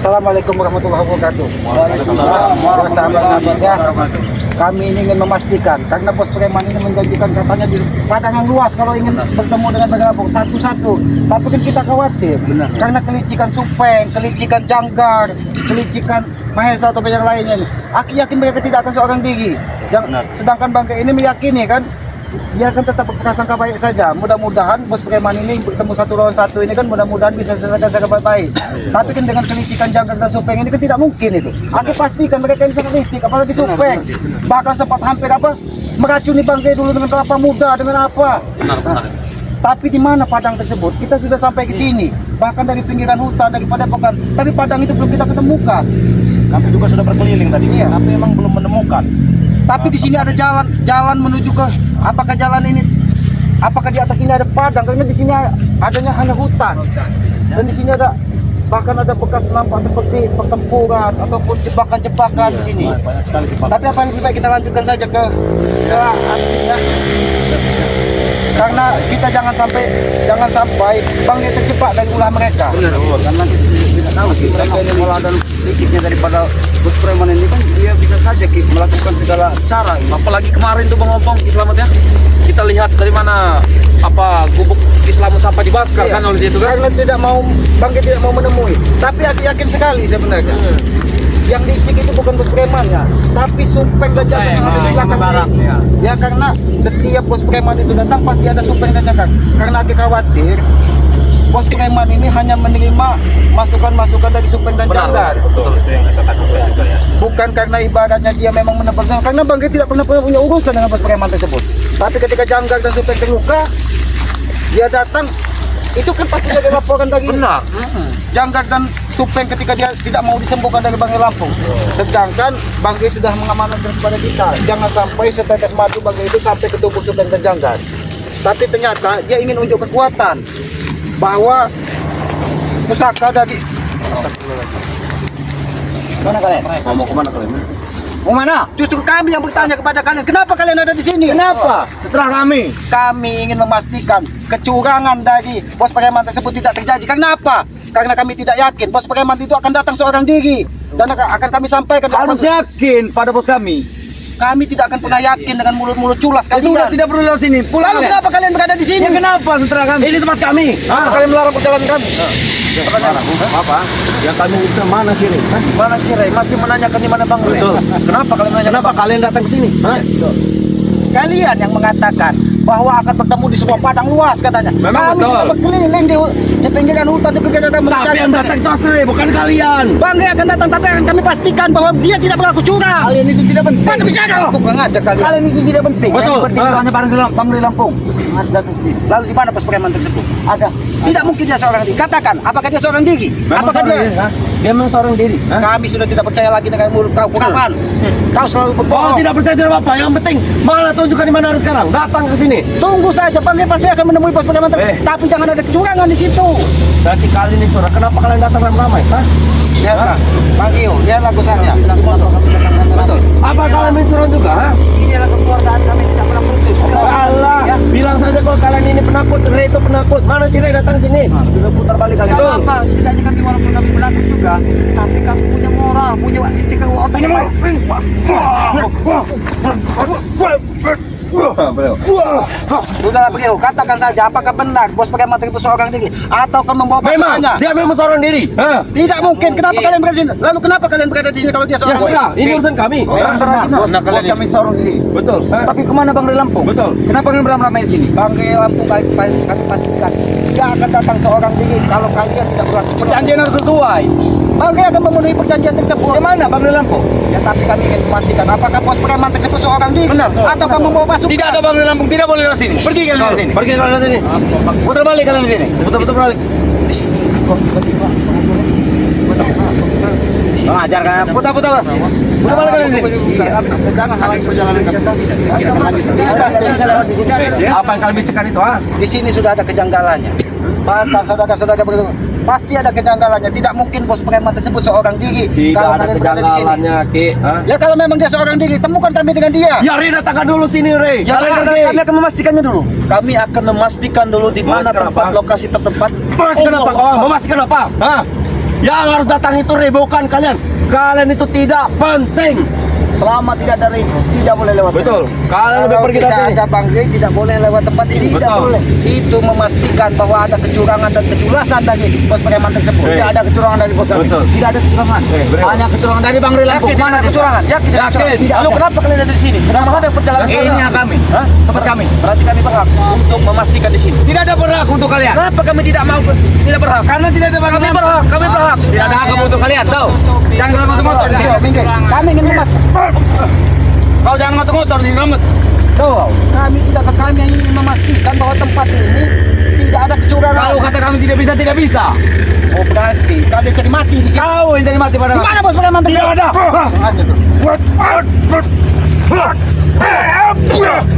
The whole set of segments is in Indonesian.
Assalamualaikum warahmatullahi wabarakatuh. Waalaikumsalam warahmatullahi wabarakatuh. Kami ingin memastikan karena Bos Preman ini menjanjikan katanya di padang yang luas kalau ingin bertemu dengan Bagalampung satu-satu. Tapi kan kita khawatir karena kelicikan Supeng, kelicikan Janggar, kelicikan Mahesa atau yang lainnya. Aku yakin mereka tidak akan seorang diri. Sedangkan Bangke ini meyakini kan dia akan tetap berprasangka baik saja. Mudah-mudahan Bos Preman ini bertemu satu lawan satu ini kan mudah-mudahan bisa selesai secara baik. Tapi kan dengan kelicikan Janggar dan Supeng ini kan tidak mungkin itu. Aku pastikan mereka ini sangat licik, apalagi Supeng. Bahkan sempat hampir meracuni Bangke dulu dengan kelapa muda dengan apa. Tapi di mana padang tersebut? Kita sudah sampai ke sini. Bahkan dari pinggiran hutan, dari padepokan. Tapi padang itu belum kita ketemukan. Kami juga sudah berkeliling tadi. Iya. Tapi memang belum menemukan. Tapi di sini ada jalan menuju ke apakah jalan ini? Apakah di atas ini ada padang? Karena di sini adanya hanya hutan. Dan di sini ada bahkan ada bekas nampak seperti pertempuran ataupun jebakan-jebakan di sini. Banyak sekali di Tapi apa yang lebih baik kita lanjutkan saja ke artinya. Karena kita jangan sampai Bangke terjebak dari ulah mereka. Benar. Karena kita tidak tahu mereka ini pola dan liciknya daripada Bos Preman ini kan dia bisa saja melakukan segala cara. Apalagi kemarin tuh Bang Ompong Slamet ya. Kita lihat dari mana gubuk Slamet sampai dibakar Iya. kan oleh dia itu kan. Karena Bangke tidak mau menemui. Tapi aku yakin sekali sebenarnya. Yang licik itu bukan Bos Preman ya, tapi Supeng dan Janggar yang ada di belakang ini. Ya karena setiap Bos Preman itu datang pasti ada Supeng dan Janggar. Karena aku khawatir Bos Preman ini hanya menerima masukan-masukan dari Supeng dan Janggar. Betul, itu yang kita takutkan juga ya. Bukan karena ibaratnya dia memang menebaknya, karena Bangke tidak pernah punya urusan dengan Bos Preman tersebut. Tapi ketika Janggar dan Supeng terluka, dia datang, itu kan pasti ada laporan dari Benar. Janggar dan Supeng ketika dia tidak mau disembuhkan dari Bangke Lampung. Sedangkan Bangke sudah mengamanatkan kepada kita, jangan sampai setetes madu Bangke itu sampai ke tubuh Supeng dan Janggar. Tapi ternyata dia ingin unjuk kekuatan bahwa pusaka dari mana kalian? Mau kemana kalian? Mau mana? Justru kami yang bertanya kepada kalian, kenapa kalian ada di sini? Kenapa? Setelah Kami ingin memastikan kecurangan dari Bos Preman tersebut tidak terjadi. Karena apa? Karena kami tidak yakin Bos Preman itu akan datang seorang diri. Dan akan kami sampaikan. Harus yakin pada bos kami. Kami tidak akan pernah yakin dengan mulut-mulut culas kalian. Sudah tidak perlu lewat sini. Pulang. Lalu kenapa kalian berada di sini? Ya, kenapa setelah kami? Ini tempat kami. Kenapa kalian melarang perjalanan kami? Apa? Yang kami itu mana sih? Mana sih Ray? Masih menanyakan di mana Bang Ray? Betul. Kenapa kalian menanya? Kenapa kalian datang ke sini? Kalian yang mengatakan bahwa akan bertemu di sebuah padang luas katanya. Memang kami betul. sudah berkeliling di pinggiran hutan, di pinggiran Tapi yang datang itu asli, bukan kalian. Bangke akan datang, tapi akan kami pastikan bahwa dia tidak berlaku curang. Kalian itu tidak penting. Mana bisa kau? Bukan ngajak kalian. Kalian itu tidak penting. Yang penting itu hanya Bangke Lampung. Lalu di mana Bos Preman tersebut? Ada. Tidak mungkin dia seorang diri. Katakan, apakah dia seorang diri? Apakah dia? Dia memang seorang diri. Kami sudah tidak percaya lagi dengan mulut kau. Kapan? Kau selalu Oh, berbohong. tidak percaya tidak apa-apa. Yang penting mana tunjukkan di mana harus sekarang. Datang ke sini. Tunggu saja, Bangke pasti akan menemui Bos Preman. Tapi jangan ada kecurangan di situ. Berarti kalian ini curang. Kenapa kalian datang ramai-ramai? Lihatlah, Bang Gio, lihatlah gusarnya. Betul. Apa kalian mencurang juga? Ini adalah kekeluargaan kami tidak pernah putus. Allah, Ya. bilang saja kalau kalian ini penakut, Ray itu penakut. Mana si Ray datang sini? Sudah putar balik kalian. Tidak apa, setidaknya kami walaupun kami penakut juga, tapi kami punya moral, punya etika otak yang baik. Sudahlah Bang Gio, katakan saja apakah benar Bos Preman itu seorang diri atau kan membawa Memang, pasukannya? dia memang seorang diri. Tidak mungkin. Kenapa kalian berada di sini? Lalu kenapa kalian berada di sini kalau dia Ya seorang diri? sudah, ini urusan kami. Bos kami seorang diri. Betul. Tapi kemana Bang Ray Lampung? Betul. Kenapa kalian beramai-ramai di sini? Bang Ray Lampung kami pastikan dia akan datang seorang diri kalau kalian tidak berlaku curang. Perjanjian harus sesuai. Bang Ray akan memenuhi perjanjian tersebut. Bagaimana Bang Ray Lampung? Ya tapi kami ingin memastikan apakah Bos Preman tersebut seorang diri atau kamu membawa pasukan? Tidak ada Bang Ray Lampung, tidak boleh lewat sini. Pergi kalian dari sini. Pergi kalian dari sini. Putar balik kalian di sini. Putar balik. Mengajar kan? Putar balik kalian di sini. Iya, jangan halangi perjalanan kita. Apa yang kalian bisikan itu? Di sini sudah ada kejanggalannya. Bahkan saudara-saudara pasti ada kejanggalannya. Tidak mungkin Bos Preman tersebut seorang diri. Tidak kalau ada kalian berada di sini. kejanggalannya, Ki. Ya kalau memang dia seorang diri, temukan kami dengan dia. Ya, Ray datangkan dulu sini, Ray. Kami akan memastikannya dulu. Kami akan memastikan dulu di mana Memastikan tempat apa? lokasi tertempat. Memastikan apa kau? Memastikan apa? Yang harus datang itu bukan kalian. Kalian itu tidak penting. Selama tidak dari tidak boleh lewat. Betul. Kalian lebih Kalau pergi tidak dari sini. ada Bang Gey, tidak boleh lewat tempat ini. Betul. Tidak boleh. Itu memastikan bahwa ada kecurangan dan keculasan dari pos preman tersebut. Tidak ada kecurangan dari bos kami. Betul. Tidak ada kecurangan. Hanya kecurangan dari Bang Ri Lampung. Yakin Mana ada kecurangan? Yakin ada kecurangan? Tidak Lalu ada. kenapa kalian ada di sini? Kenapa ada perjalanan Ini kami. Hah? Tempat kami. Berarti kami berhak untuk memastikan di sini. Tidak ada berhak untuk kalian. Kenapa kami tidak mau? Tidak berhak. Karena tidak ada Kami berhak. Kami berhak. Tidak ada hak kamu untuk kalian. Tahu? Jangan ngotot-ngotot di sini. Bang Gey, kami ingin memastikan. Kau jangan ngotot-ngotot di sini, Ramad. Tuh, kami yang ingin memastikan bahwa tempat ini tidak ada kecurangan. Kalau kata kami tidak bisa, tidak bisa. Oh berarti kalian cari mati di sini. Kau yang jadi mati pada Di mana bos preman Tidak tersebut? ada. Aja tuh.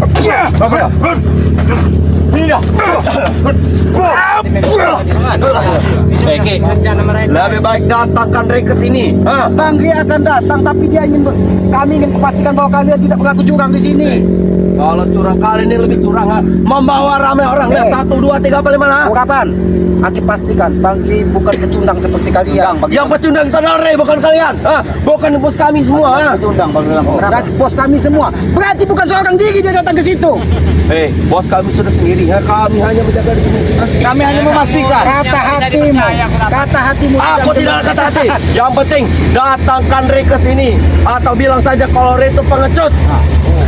Oke. Lebih baik datangkan Rey ke sini. Hah? Bang Gey akan datang, tapi kami ingin memastikan bahwa kalian tidak berlaku curang di sini. Kalau curang kali ini lebih curang, ha? Membawa ramai orang. Lihat 1, 2, 3, 4, 5, nah. Kapan? Aki pastikan Bang Gey bukan pecundang seperti kalian. Yang pecundang itu adalah Rey, bukan kalian. Hah? Bukan bos kami semua. Ha? Berarti bos kami semua. Berarti bukan seorang diri dia datang ke situ. Hei, bos kami sudah sendiri. Ha? Kami hanya menjaga di sini. Ha? Kami hanya memastikan. Kata hatimu. Aku tidak ada kata hati. Yang penting datangkan Rey ke sini atau bilang saja kalau Rey itu pengecut.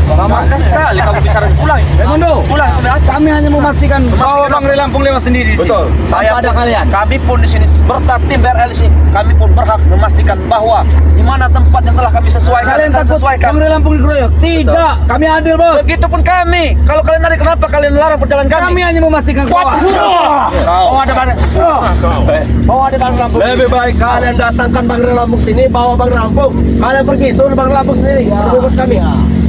Lama sekali kamu bicara. Pulang. Raimundo, Pulang. kami hanya memastikan bahwa Bang Rey Lampung lewat sendiri. Betul. Saya Tanpa ada pun- kalian. Kami pun di sini berkat tim BRL di sini, kami pun berhak memastikan bahwa di mana tempat yang telah kami sesuaikan. Kalian kita takut sesuaikan. Bang Rey Lampung dikeroyok? Tidak. Kami adil, bos. Begitupun kami. Kalau kalian lari, kenapa kalian larang perjalanan kami? Kami hanya memastikan bahwa Oh, ada mana? oh ada Bang Lampung. Lebih baik kalian datangkan Bang Rey Lampung sini, bawa Bang Rey Lampung. Kalian pergi, suruh Bang Rey Lampung sendiri. Bungkus kami.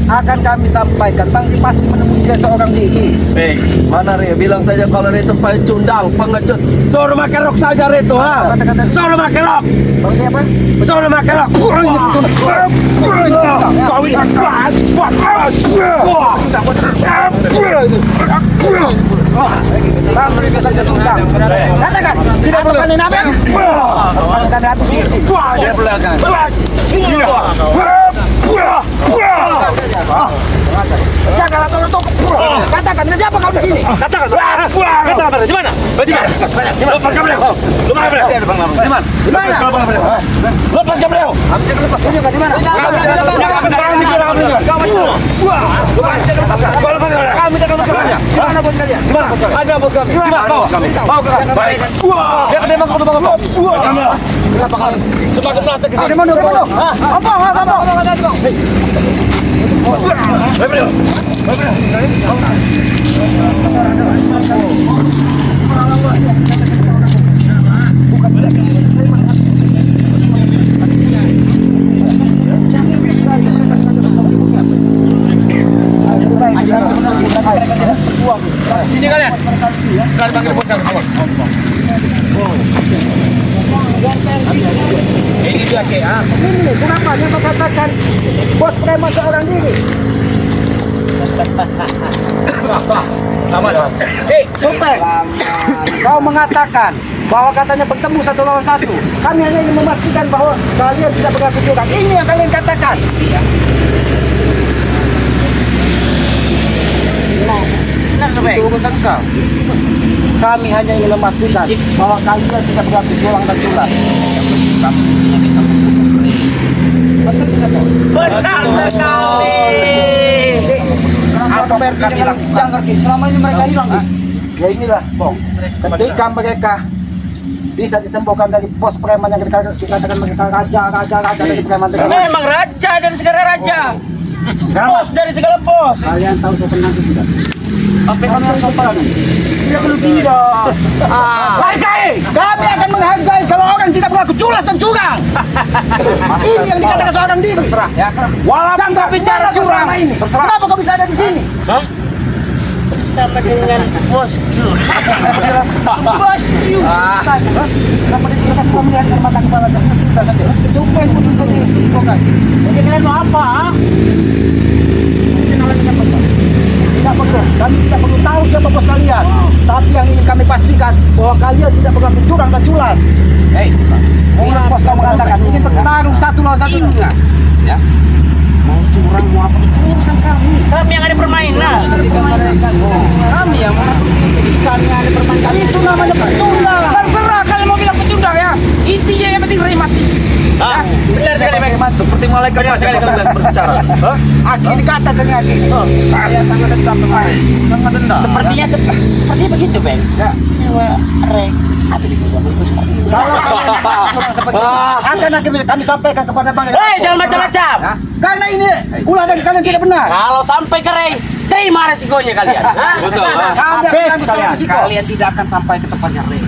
Akan kami sampaikan Bang Gey pasti menemui dia seorang diri. Hei, mana Rey? Bilang saja kalau Rey itu pecundang, pengecut. Suruh pakai rok saja Rey itu, ha? Suruh pakai rok. Bang Gey apa? Suruh pakai rok. Bang Gey biasa cundang sebenarnya. Katakan, tidak perlu kalian apa? Kami habis sini. Dia belakang. Janganlah kau untuk. Katakan, siapa kau di sini? Katakan di mana? Di mana? Lepas kameranya. Di mana? Di mana? Lepas kameranya. Tunjukkan di mana? Kami akan berkameranya. Di mana bos kalian? Di mana? Ada bos kami. Di mana? Bawa kami. Bawa ke kami. Baik. Dia akan tembak kamu bawa. Kamera. Kenapa kalian semakin merasa ke sini? Di mana? Di mana? Ampun, ampun. Sini kalian. Kalian panggil bos kami semua. Ini dia ke ah. Ini kenapa dia mengatakan bos preman seorang diri? Sama dah. Supek, kau mengatakan bahwa katanya bertemu 1 lawan 1. Kami hanya ingin memastikan bahwa kalian tidak berlaku curang. Ini yang kalian katakan. Itu urusan kau. Kami hanya ingin memastikan bahwa kalian tidak berlaku curang dan curang. Benar sekali. Apa mereka hilang? Jangan Ki. Selama ini mereka hilang Ki. Ya inilah, Bong. Ketika mereka bisa disembuhkan dari bos preman yang dikatakan mereka raja dari preman tersebut. Memang raja dari segala raja. Bos dari segala bos. Kalian tahu sopan nanti tidak? Apa yang kami harus sopan? Tidak perlu tidak. Hargai! Kami akan menghargai kalau orang tidak berlaku culas dan curang. Ini yang dikatakan seorang diri. Terserah ya. Walaupun kau bicara curang ini. Kenapa kau bisa ada di sini? Bersama dengan bosku. Bosku. Kenapa dia tidak bisa melihat mata kepala dan kita saja? Coba yang bisa disimbolkan. Jadi kalian mau apa? Tidak perlu. Kami tidak perlu tahu siapa bos kalian. Tapi yang ingin kami pastikan bahwa kalian kalian tidak berganti curang dan culas. Mulai bos kau mengatakan ingin bertarung 1 lawan 1. Ingat, ya. Mau curang mau apa itu urusan kami. Kami yang ada permainan. Kami yang Kami ada permainan itu namanya pecundang. terserah kalian mau bilang pecundang ya. Intinya yang penting Ray mati. Benar sekali, Bang. Seperti malaikat sekali kalian berbicara. Aki dikatakan aki. Kalian sangat dendam dengan Ray. Sangat dendam. Sepertinya sepertinya begitu, Bang. Ya. Rek, atau di seperti itu. Kalau kalian seperti ini, akan kami sampaikan kepada Bang. Hei, jangan macam-macam. Karena ini ulah dari kalian tidak benar. Kalau sampai ke Rey, terima resikonya kalian. Hah? Betul. Kami Habis akan kalian. resiko. Kalian tidak akan sampai ke tempatnya Ray.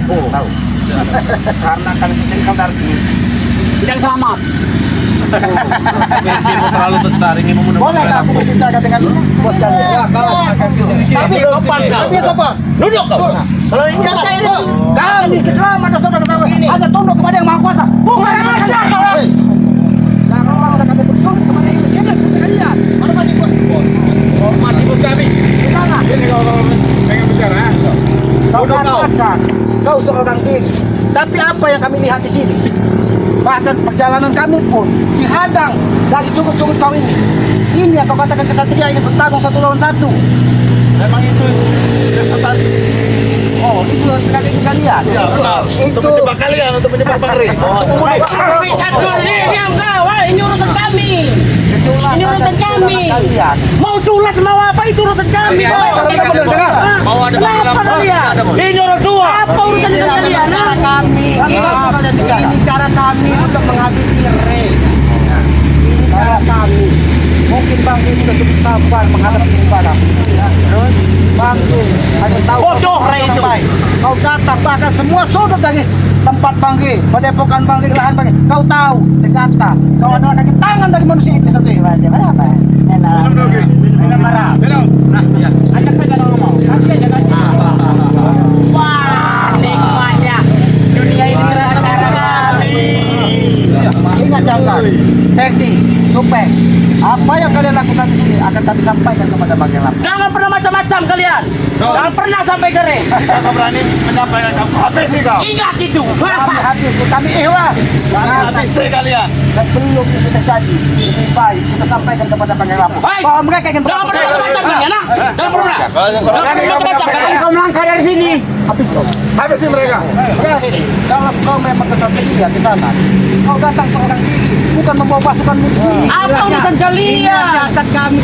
Oh, tahu. Karena kalian sejengkal dari sini. Tidak selamat. Mimpimu terlalu besar ingin Boleh memenuhi aku berbicara dengan bos kalian? Ya, kalau akan Tapi sopan kau. Tapi sopan. Duduk kau. Kalau ini jalan ini. Kami keselamatan saudara-saudara ini hanya tunduk kepada yang Maha Kuasa. Bukan yang Maha Kuasa. Jangan memaksa kami bertunduk kepada yang Maha Kuasa. Kalian. Mana mati bos? Hormati bos kami. Di sana. Sini kau pengen bicara. Kau katakan kau seorang diri. Tapi apa yang kami lihat di sini? Bahkan perjalanan kami pun dihadang dari cukup-cukup kau ini. Ini yang kau katakan kesatria ingin bertarung 1 lawan 1. Memang itu kesesatan. Oh, itu strategi kalian. Ya, benar. Itu Untuk menjebak kalian, untuk menjebak Bang Ray. Tapi satu diam kau. Ini urusan kami. Ini urusan kami. Kalian. Mau culas mau apa itu urusan kami. Iya, Mau Mau ada Kenapa kalian? Ini orang tua. Apa urusan dengan kalian? Cara kami. Ini cara kami untuk menghabisi Ray. Ini cara kami. Mungkin Bang Ray sudah cukup sabar menghadapi ini barang. Terus Bang Ray hanya tahu Bodoh Ray itu. Kau datang bahkan semua sudut dari tempat Bang Ray, padepokan Bang Ray, lahan Bang Ray. Kau tahu ternyata kau adalah kaki tangan dari manusia itu sendiri. Kenapa? Minum dulu, Ki. Minum marah. Minum. Nah, ya. Ajak saja ngomong. Kasih aja kasih. Wah, nikmatnya. Dunia ini terasa karena kami. Ingat jangan, Hekti, Supeng, apa yang kalian lakukan di sini akan kami sampaikan kepada Bang Ray. Jangan pernah macam-macam kalian. Jangan pernah sampai kering. Kau berani menyampaikan kamu habis sih kau. Ingat itu. Kami habis, kami ikhlas. Habis sih kalian. Sebelum itu terjadi, lebih baik kita sampaikan kepada Bang Ray bahwa mereka ingin Jangan pernah macam-macam kalian, nah. Jangan pernah. Jangan pernah macam-macam kalian. Kau melangkah dari sini. Habis kau. Habis sih mereka. Ya sini. Kalau kau memang kesatria di sana, kau datang seorang diri, bukan membawa pasukanmu di sini. Apa urusan kalian?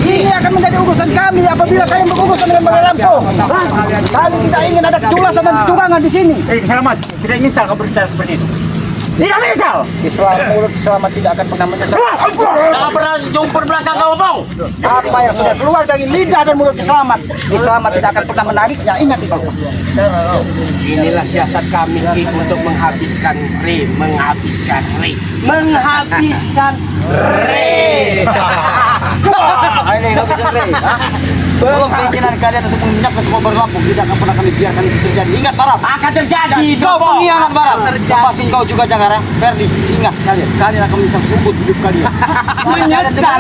Ini akan menjadi urusan kami apabila kalian berurusan dengan Bang Lampung. Kami tidak ingin ada keculasan dan kecurangan di sini. Selamat. Tidak nyesal kau berbicara seperti itu. Tidak nyesal. Islam mulut selamat tidak akan pernah menyesal. Jangan pernah jumper belakang kau, Bang. Apa yang sudah keluar dari lidah dan mulut Islamat, Islamat tidak akan pernah menariknya. Ingat itu. Inilah siasat kami Ki, untuk menghabiskan Ray, menghabiskan Ray. Menghabiskan Ray. Ini habiskan Ray. Belum keinginan kalian untuk menginjakkan semua Bang Lampung tidak akan pernah kami biarkan itu terjadi. Ingat Barab. Akan terjadi. Kau Bobo. pengkhianat Barab. Terjadi. Pasti kau juga jangan ya. Ferdi, ingat kalian akan menyesal sungguh hidup kalian. Menyesal.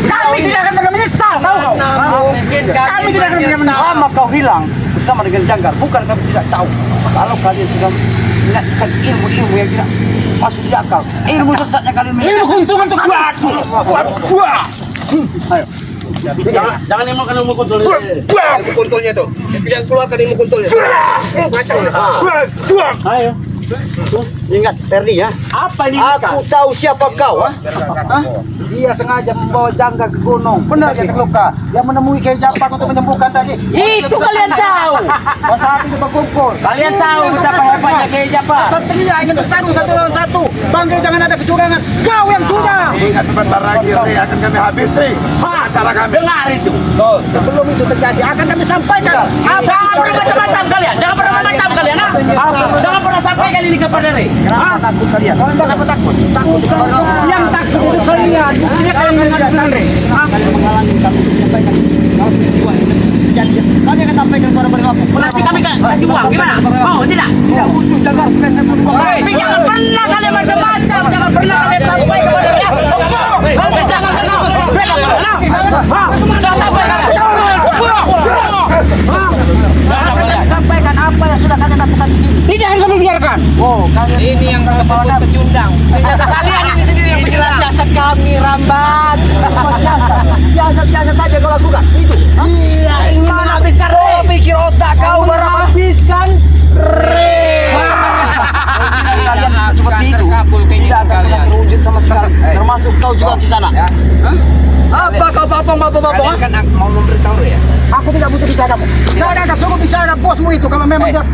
Kami tidak akan pernah menyesal. Tahu kau? Kami tidak akan pernah menyesal. Lama kau hilang bersama dengan Janggar, bukan kami tidak tahu. Kalau kalian sudah mengingatkan ilmu-ilmu yang tidak masuk di akal, ilmu sesatnya kalian Ini keuntungan untuk kami. Ayo. Jangan ilmu kuntul. Ilmu kuntulnya tuh. Jangan keluarkan ilmu kuntulnya. Ayo. Ingat Ferdi ya. Apa ini? Aku tahu siapa kau. Dia sengaja membawa Janggar ke gunung. Benar dia terluka. Yang menemui Kiai Jafar untuk menyembuhkan tadi. Itu kalian tahu. Pas saat itu berkumpul. Kalian tahu betapa hebatnya Kiai Jafar. Satria ingin bertarung 1 lawan 1. Bangga jangan ada kecurangan. Kau yang curang. Ingat sebentar lagi Ray akan kami habisi. Acara kami. Dengar itu. Sebelum itu terjadi akan kami sampaikan. Jangan pernah macam-macam kalian. Jangan pernah macam kalian. Ha? Jangan pernah sampaikan ini kepada Ray. Kenapa takut kalian? Kenapa takut? Takut Yang takut itu kalian. Buktinya kalian mengadukan Ray. kalian menghalangi kami menyampaikan kalau peristiwa ini terjadi. Kami akan sampaikan kepada Bang Lampung. Nanti kami kasih uang. Gimana? Mau tidak? Tidak butuh Janggar. Saya butuh Bang. Tapi jangan pernah kalian macam-macam. Jangan pernah kalian sampai kepada Ray. Tapi jangan kenal. Jangan sampai kalian. Sampaikan apa yang sudah kalian Siasat saja kau lakukan. Itu. Iya, ingin menghabiskan Re. Pikir otak kau Menghabiskan Re. Kalian seperti itu. Tidak akan pernah terwujud sama sekali. Termasuk kau juga di sana. Apa kau bapong? Kalian kan mau memberitahu ya. Aku tidak butuh bicara kamu. Bicara sungguh bicara bosmu itu kalau memang dia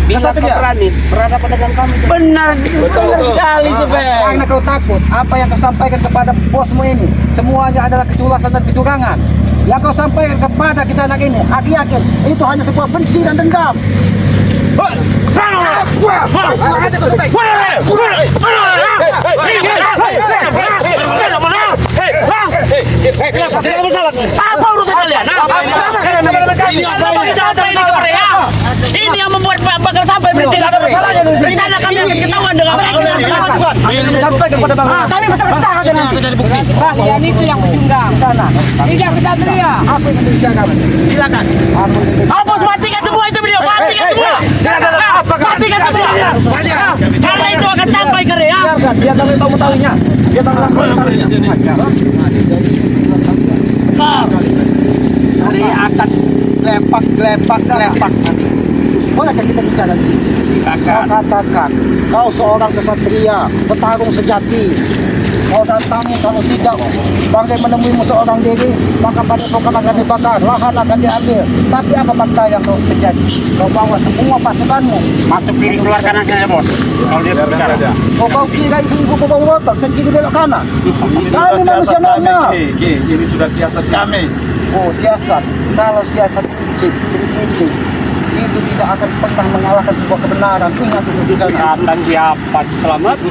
Bila kau kesatria. berani berhadapan dengan kami. Benar sekali, Supeng. Karena kau takut apa yang kau sampaikan kepada bosmu ini semuanya adalah keculasan dan kecurangan. Yang kau sampaikan kepada kisanak ini, aku yakin itu hanya sebuah benci dan dendam. Apa urusan kalian? Ini yang membuat bakal sampai berhenti. Rencana kami akan ketahuan dengan Sampai kepada Bang. kami pecah aja nanti. Kalian itu yang pecundang. Di sana. Tidak kesatria. Aku yang bicara kamu. Silakan. Aku yang Kau bos matikan semua itu video. Matikan semua. Matikan semua. Karena itu akan sampai ke Rea. biarkan. Biar kami tahu mengetahuinya. Biar kami mengetahuinya. Hari akan lepak nanti. Bolehkah kita bicara di sini? Kau katakan, kau seorang kesatria, petarung sejati. Kau datangi, kalau tidak, bangkai menemuimu seorang diri, maka padepokan akan dibakar, lahan akan diambil. Tapi apa fakta yang kau terjadi? Kau bawa semua pasukanmu. Masuk kiri keluar kanan saja bos. Kalau dia bicara. Kau kira ibu-ibu kau bawa motor, segini belok kanan. Kami manusia normal. Ini sudah siasat kami. Oh, siasat. Kalau siasat trik itu tidak akan pernah mengalahkan sebuah kebenaran. Ingat itu di sana. Kata siapa selamat?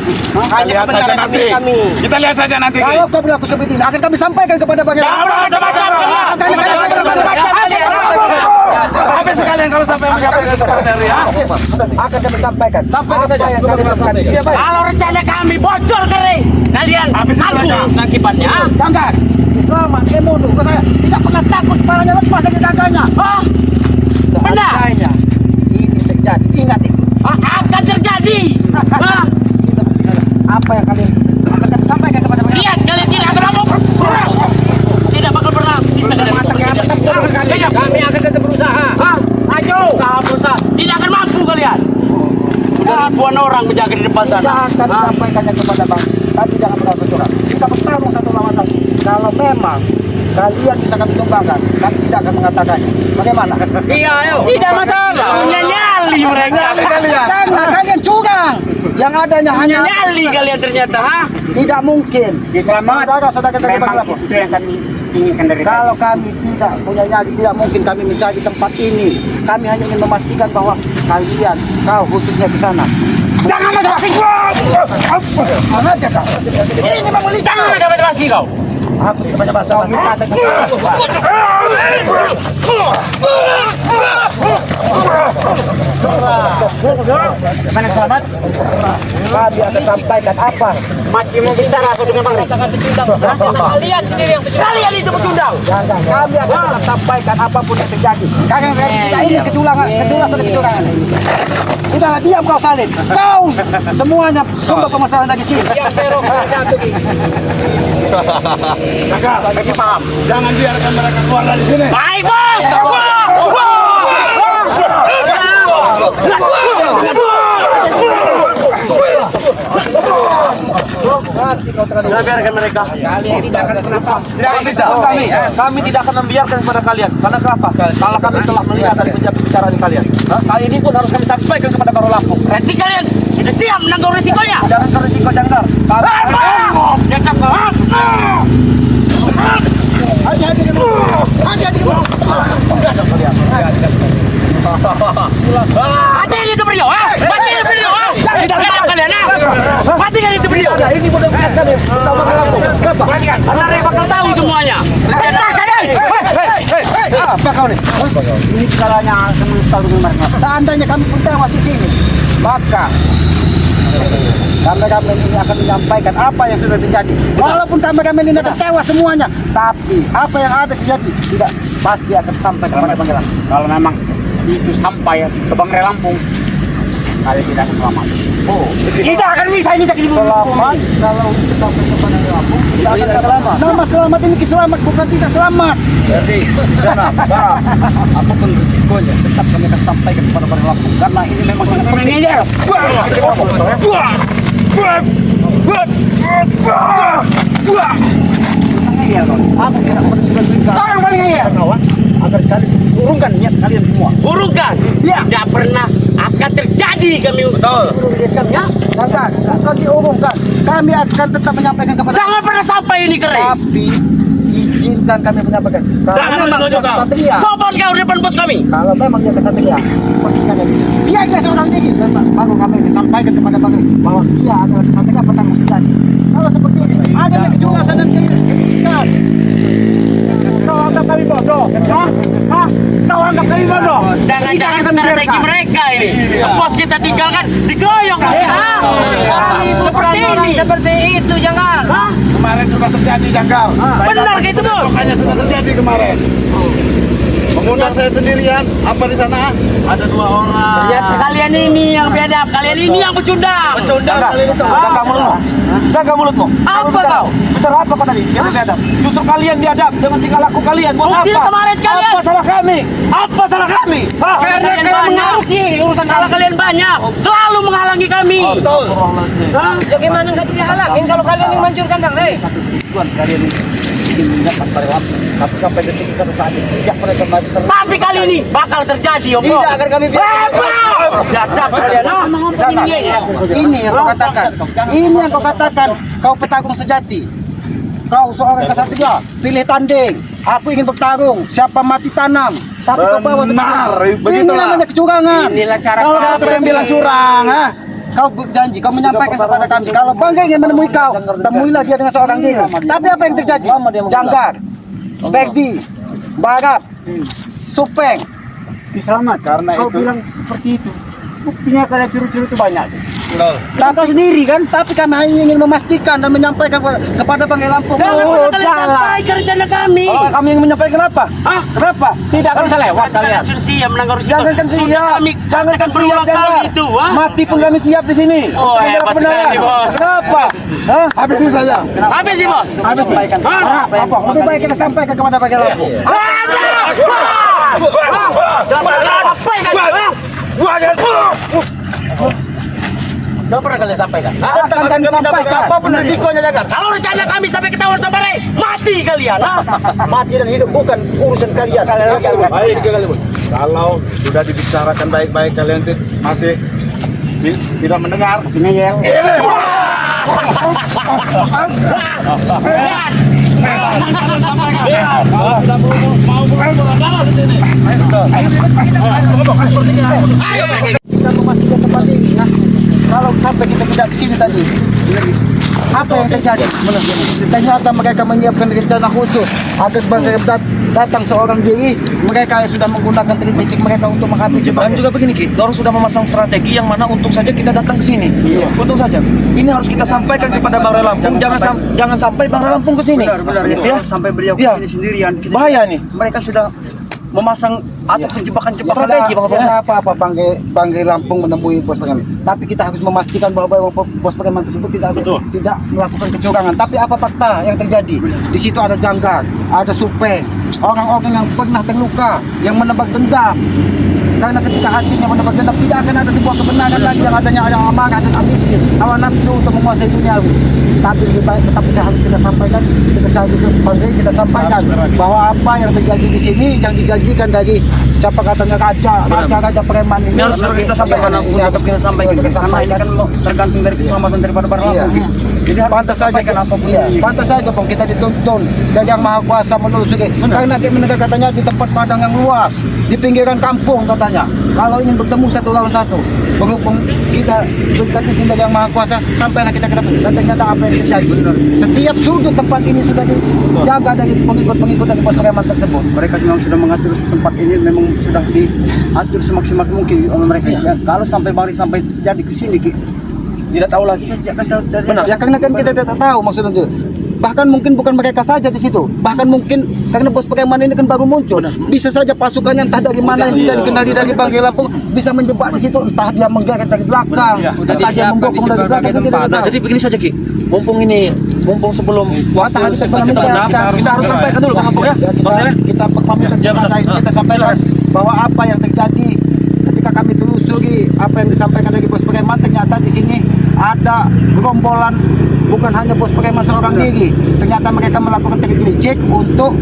Hanya kebenaran demi kami. Kita lihat saja nanti. Kalau kau berlaku seperti ini, akan kami sampaikan kepada bagian. Habis sekalian kalau sampai menyampaikan sebenarnya. Akan kami sampaikan. Sampaikan saja. Siapa? Kalau rencana kami bocor kering, kalian aku akibatnya. Jangan. Selamat, emodo. Saya tidak pernah takut kepalanya lepas dari dagangnya. Benar. Seandainya ini terjadi, ingat itu. Akan terjadi. Apa yang kalian akan kami sampaikan kepada bagian. Lihat kalian tidak akan mampu. Tidak bakal pernah bisa kalian. Kami akan tetap berusaha. Ayo. Berusaha. Tidak akan mampu kalian. Ribuan orang menjaga di depan sana. Kita akan sampaikannya kepada bang. Tapi jangan pernah bercurang. Kita bertarung satu lawan satu. Kalau memang kalian bisa kami tumbangkan, kami tidak akan mengatakannya. Bagaimana? Iya, ayo. Tidak masalah. Punya nyali mereka. Karena kalian curang. Yang adanya hanya Nyali kalian ternyata, ha? tidak mungkin. Saudara-saudara kita lapor. Itu yang kami inginkan dari Kalau kami tidak punya nyali, tidak mungkin kami mencari tempat ini. Kami hanya ingin memastikan bahwa kalian, kau khususnya di sana. Jangan motivasi gua. Aja kau. Ini membeli. Jangan ada motivasi kau. Aku tidak banyak bahasa-bahasa. Mana selamat? Kami akan sampaikan apa. Masih mau bicara aku dengan Bang? Kalian sendiri yang pecundang. Kalian itu pecundang. Jangan. Kami akan tetap sampaikan apapun yang terjadi. Karena kita ini keculasan dan kecurangan. Sudah diam kau Salim. Kau semuanya sumber permasalahan dari sini. Kasih paham. Jangan biarkan mereka keluar dari sini. Baik bos. Biarkan mereka. Kalian tidak akan kenapa. Kami tidak akan membiarkan kepada kalian. Karena kenapa? Kalau kami telah melihat dari pembicaraan kalian. Kali ini pun harus kami sampaikan kepada Baru Lampung. Berarti kalian sudah siap menanggung risikonya. Jangan ke risiko jangkar. Hati-hati dulu. Hati-hati dulu. Matiin itu video, matiin itu video, jangan kalian, matikan itu video. Ini mudah biasa nih. Kita bakal Lampung. Kenapa? Perhatikan, karena bakal tahu semuanya. Apa kau nih? Ini skalanya akan menginstal dengan mereka. Seandainya kami pun tewas di sini, maka kameramen ini akan menyampaikan apa yang sudah terjadi. Walaupun kameramen ini akan tewas semuanya, tapi apa yang ada terjadi tidak pasti akan sampai kepada Bang Lampung. Kalau memang itu sampai ke Bang Lampung, kalian tidak akan selamat. Tidak akan bisa ini jadi Selamat kalau sampai ke Padang Lampung. Tidak selamat. Nama selamat ini selamat bukan tidak selamat. Jadi, sana, Pak, apapun risikonya, tetap kami akan sampaikan kepada Padang Lampung karena ini memang sangat penting. Aku tidak menunjukkan Tolong paling ya. kawan agar kalian urungkan niat kalian semua. Urungkan. Tidak pernah akan terjadi kami. Betul. Ya, jangan, bukan diurungkan. Kami akan tetap menyampaikan kepada. Jangan pernah sampai ini kering. Tapi izinkan kami menyampaikan. Jangan menunjuk dia kau. kesatria. Sopan kau depan bos kami. Kalau memang dia kesatria, pergikan dia. Biar dia seorang diri. Dan baru kami sampaikan kepada Bang bahwa dia adalah kesatria petang sejati. Kalau seperti ini, adanya kejelasan dan kejujuran. Kau anggap kami bodoh. Hah? Kau anggap kami bodoh. Jangan-jangan strategi mereka ini. Bos kita tinggalkan dikeroyok bos kita. Seperti ini. Seperti itu jangan. Kemarin sudah terjadi janggal. Benar gitu bos. Makanya sudah terjadi kemarin. Mengundang saya sendirian, apa di sana? Ada 2 orang. Ternyata kalian ini yang biadab, kalian ini yang pecundang. Jaga mulutmu. Jaga mulutmu. Apa kau? Bicara apa kau tadi? Yang biadab. Justru kalian biadab dengan tingkah laku kalian. Buat Bukti apa? kemarin kalian. Apa salah kami? Apa salah kami? Hah? Karena kalian kau banyak. mengaruhi urusan Salah kalian banyak. Selalu menghalangi kami. Betul. Bagaimana nggak dihalangin kalau kalian yang mancurkan Bang Rey? Satu tujuan kalian ingin mendapat Padang Lampung. Tapi sampai detik ini sampai saat ini tidak pernah kembali Tapi kali ini bakal terjadi, Om. Tidak akan kami biarkan. Siap kalian. Di sana. Ini yang kau katakan. Ini yang kau katakan. Kau petarung sejati. Kau seorang kesatria. Pilih tanding. Aku ingin bertarung. Siapa mati tanam. Tapi kau bawa seperti ini namanya kecurangan. Inilah cara Kalau kau kau yang bilang curang, ha? Kau berjanji, kau menyampaikan kepada kami. Kalau Bangga ingin menemui kau, temuilah dia dengan seorang diri. Tapi apa yang terjadi? Janggar, Begdi, Barat, Supeng. Selamat karena Kau itu. bilang seperti itu. Buktinya kalian curu-curu itu banyak. Betul. Tapi sendiri kan, tapi kami hanya ingin memastikan dan menyampaikan kepada Bang Lampung. Jangan pernah kalian sampaikan rencana kami. Kalau kami yang menyampaikan apa? Hah? Kenapa? Tidak akan bisa lewat kalian. Kalian sudah siap menanggar risiko. Jangankan Sudah siap. kami Jangankan katakan siap berulang jangan. kali itu. Ha? Mati pun kami siap di sini. Oh, Membela hebat kebenaran. sekali, Bos. Kenapa? Hah? Habis saja. Habis sih bos. Sampaikan. Apa? Lebih baik kita sampaikan kepada Bang Lampung. Jangan pernah kalian sampaikan. Akan kami sampaikan. Apapun risikonya jangan. Kalau rencana kami sampai ketahuan sama Rey, mati kalian. Ha? Mati dan hidup bukan urusan kalian. Baik kalian. Kalau sudah dibicarakan baik-baik kalian masih tidak mendengar. Kita memastikan tempat ini ya. Kalau sampai kita tidak ke sini tadi, apa yang terjadi? Ternyata mereka menyiapkan rencana khusus agar mereka datang seorang diri, mereka sudah menggunakan trik mereka untuk menghabisi. Dan juga begini Ki, Dorong sudah memasang strategi yang mana untung saja kita datang ke sini. Untung saja. Ini harus kita sampaikan kepada Bang Lampung. Jangan sampai Bang Lampung ke sini. Benar Ya. sampai beliau ke Ya. sini sendirian. Bahaya nih. Mereka sudah Memasang atau jebakan-jebakan Bukan strategi Bang. apa-apa Banggai Lampung menemui bos preman. Tapi kita harus memastikan bahwa bos preman tersebut tidak melakukan kecurangan. Tapi apa fakta yang terjadi? Di situ ada Janggar, ada Supeng, orang-orang yang pernah terluka, yang menebak dendam. Karena ketika hatinya menebak dendam tidak akan ada sebuah kebenaran lagi yang adanya yang amarah dan ambisi, hawa nafsu untuk menguasai duniawi. Tapi lebih baik tetap kita harus kita sampaikan, kita cari ke Banggai, kita sampaikan bahwa apa yang terjadi di sini yang dijanjikan dari siapa katanya raja preman ini Ini harus kita sampaikan, harus kita sampaikan karena ini kan tergantung dari keselamatan daripada Bang Lampung. Jadi pantas saja pantas saja Bang kita dituntun dan yang maha kuasa menelusuri. Karena mereka katanya di tempat padang yang luas, di pinggiran kampung katanya. Kalau ingin bertemu satu lawan satu, berhubung kita berikan izin dari yang maha kuasa, sampailah kita ketemu. Dan ternyata apa yang terjadi? Setiap sudut tempat ini sudah dijaga dari pengikut-pengikut dari pos preman tersebut. Mereka memang sudah mengatur tempat ini, memang sudah diatur semaksimal mungkin oleh mereka. Ya, kalau sampai balik sampai jadi ke sini, tidak tahu lagi. Benar. Ya karena kan kita tidak tahu maksudnya. Bahkan mungkin bukan mereka saja di situ. Bahkan mungkin karena bos preman ini kan baru muncul. Bisa saja pasukannya entah dari mana yang tidak dikenali dari Bangkai Lampung bisa menjebak di situ. Entah dia menggeret dari belakang, entah dia membokong dari belakang. Kita tidak Nah, tahu. jadi begini saja Ki. Mumpung sebelum waktu Tahan kita kita harus sampaikan dulu Bang Ampung ya. Kita pamit kita sampaikan bahwa apa yang terjadi ketika kami telusuri apa yang disampaikan dari bos preman, ternyata di sini ada gerombolan bukan hanya bos preman seorang diri. Ternyata mereka melakukan trik cek untuk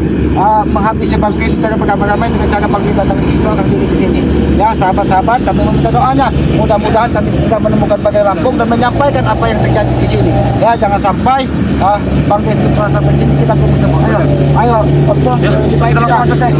menghabisi Bangkai secara beramai-ramai dengan cara panggil datang seorang diri di sini. Ya sahabat-sahabat, kami meminta doanya. Mudah-mudahan kami segera menemukan Bangkai Lampung dan menyampaikan apa yang terjadi di sini. Ya jangan sampai Bangkai itu merasa di sini kita belum ketemu. Ayo, betul. Kita langsung aja, Sek.